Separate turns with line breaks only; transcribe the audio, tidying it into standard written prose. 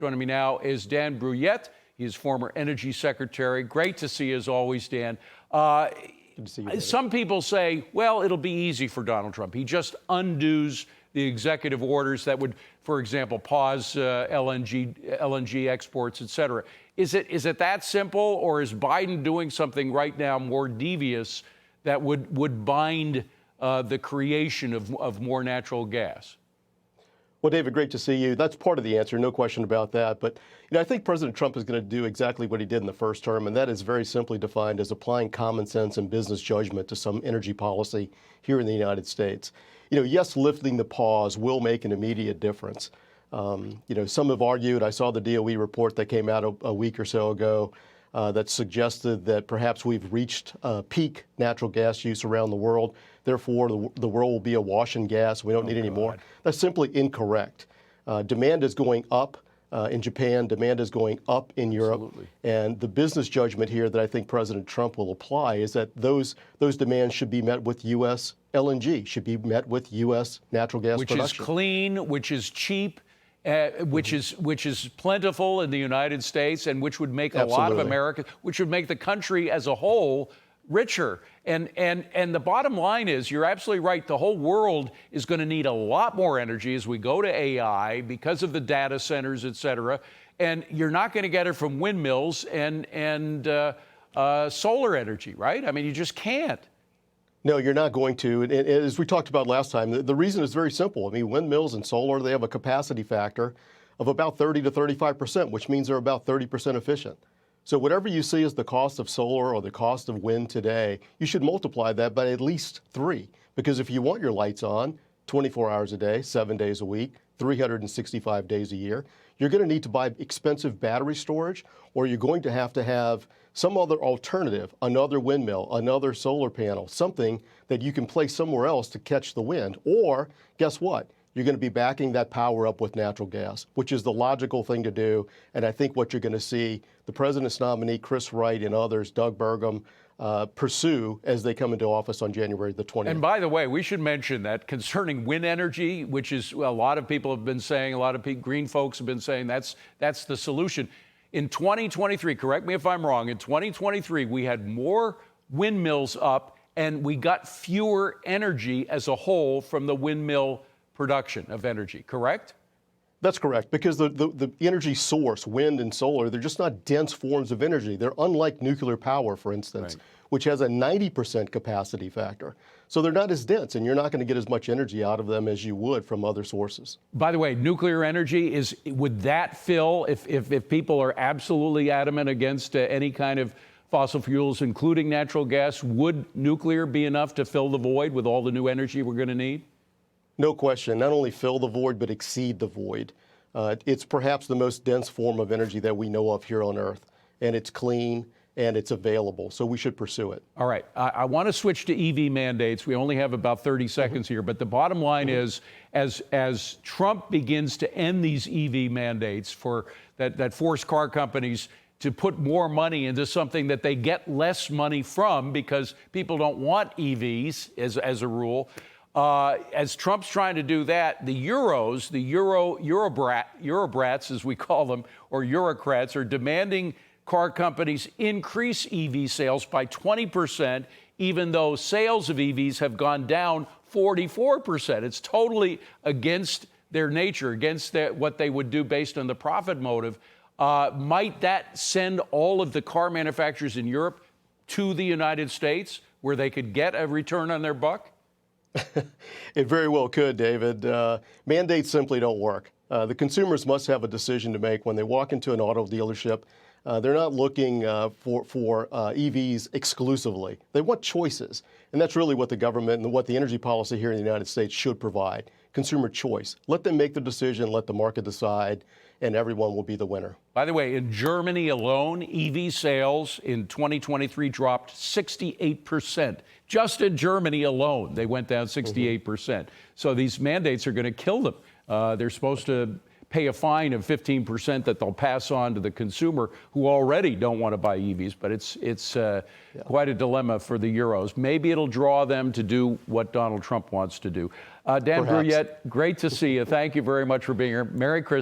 Joining me now is Dan Brouillette. He is former Energy Secretary. Great to see you as always, Dan.
Good to see you,
some people say, well, it'll be easy for Donald Trump. He just undoes the executive orders that would, for example, pause LNG exports, et cetera. Is it that simple, or is Biden doing something right now more devious that would bind the creation of more natural gas?
Well, David, great to see you. That's part of the answer, no question about that. But I think President Trump is going to do exactly what he did in the first term, and that is very simply defined as applying common sense and business judgment to some energy policy here in the United States. Yes, lifting the pause will make an immediate difference. Some have argued, I saw the DOE report that came out a week or so ago that suggested that perhaps we've reached peak natural gas use around the world. Therefore, the world will be awash in gas. We don't need any more. That's simply incorrect. Demand is going up in Japan. Demand is going up in Europe.
Absolutely.
And the business judgment here that I think President Trump will apply is that those demands should be met with U.S. LNG, should be met with U.S. natural gas production.
Which is clean, which is cheap, which is plentiful in the United States, and which would make a lot of America, which would make the country as a whole richer. And the bottom line is, you're absolutely right, the whole world is going to need a lot more energy as we go to AI because of the data centers, et cetera. And you're not going to get it from windmills and solar energy, right? I mean, you just can't.
No, you're not going to. And as we talked about last time, the reason is very simple. I mean, windmills and solar, they have a capacity factor of about 30 to 35%, which means they're about 30% efficient. So whatever you see as the cost of solar or the cost of wind today, you should multiply that by at least 3. Because if you want your lights on 24 hours a day, 7 days a week, 365 days a year, you're going to need to buy expensive battery storage, or you're going to have some other alternative, another windmill, another solar panel, something that you can place somewhere else to catch the wind. Or guess what? You're going to be backing that power up with natural gas, which is the logical thing to do. And I think what you're going to see the president's nominee, Chris Wright, and others, Doug Burgum, pursue as they come into office on January the 20th.
And by the way, we should mention that concerning wind energy, which is a lot of people have been saying, a lot of green folks have been saying that's the solution. In 2023, correct me if I'm wrong, in 2023, we had more windmills up and we got fewer energy as a whole from the windmill production of energy, correct?
That's correct, because the energy source, wind and solar, they're just not dense forms of energy. They're unlike nuclear power, for instance, right, which has a 90% capacity factor. So they're not as dense, and you're not going to get as much energy out of them as you would from other sources.
By the way, nuclear energy, would that fill, if people are absolutely adamant against any kind of fossil fuels, including natural gas, would nuclear be enough to fill the void with all the new energy we're going to need?
No question. Not only fill the void, but exceed the void. It's perhaps the most dense form of energy that we know of here on Earth, and it's clean and it's available, so we should pursue it.
All right. I want to switch to EV mandates. We only have about 30 seconds here, but the bottom line is, as Trump begins to end these EV mandates that force car companies to put more money into something that they get less money from because people don't want EVs as a rule. As Trump's trying to do that, the Eurokrats, as we call them, or Eurocrats, are demanding car companies increase EV sales by 20%, even though sales of EVs have gone down 44%. It's totally against their nature, against what they would do based on the profit motive. Might that send all of the car manufacturers in Europe to the United States, where they could get a return on their buck?
It very well could, David. Mandates simply don't work. The consumers must have a decision to make when they walk into an auto dealership. They're not looking for EVs exclusively. They want choices. And that's really what the government and what the energy policy here in the United States should provide. Consumer choice. Let them make the decision, let the market decide, and everyone will be the winner.
By the way, in Germany alone, EV sales in 2023 dropped 68%. Just in Germany alone, they went down 68%. So these mandates are going to kill them. They're supposed to pay a fine of 15% that they'll pass on to the consumer who already don't want to buy EVs. But it's quite a dilemma for the Euros. Maybe it'll draw them to do what Donald Trump wants to do. Dan Brouillette, great to see you. Thank you very much for being here. Merry Christmas.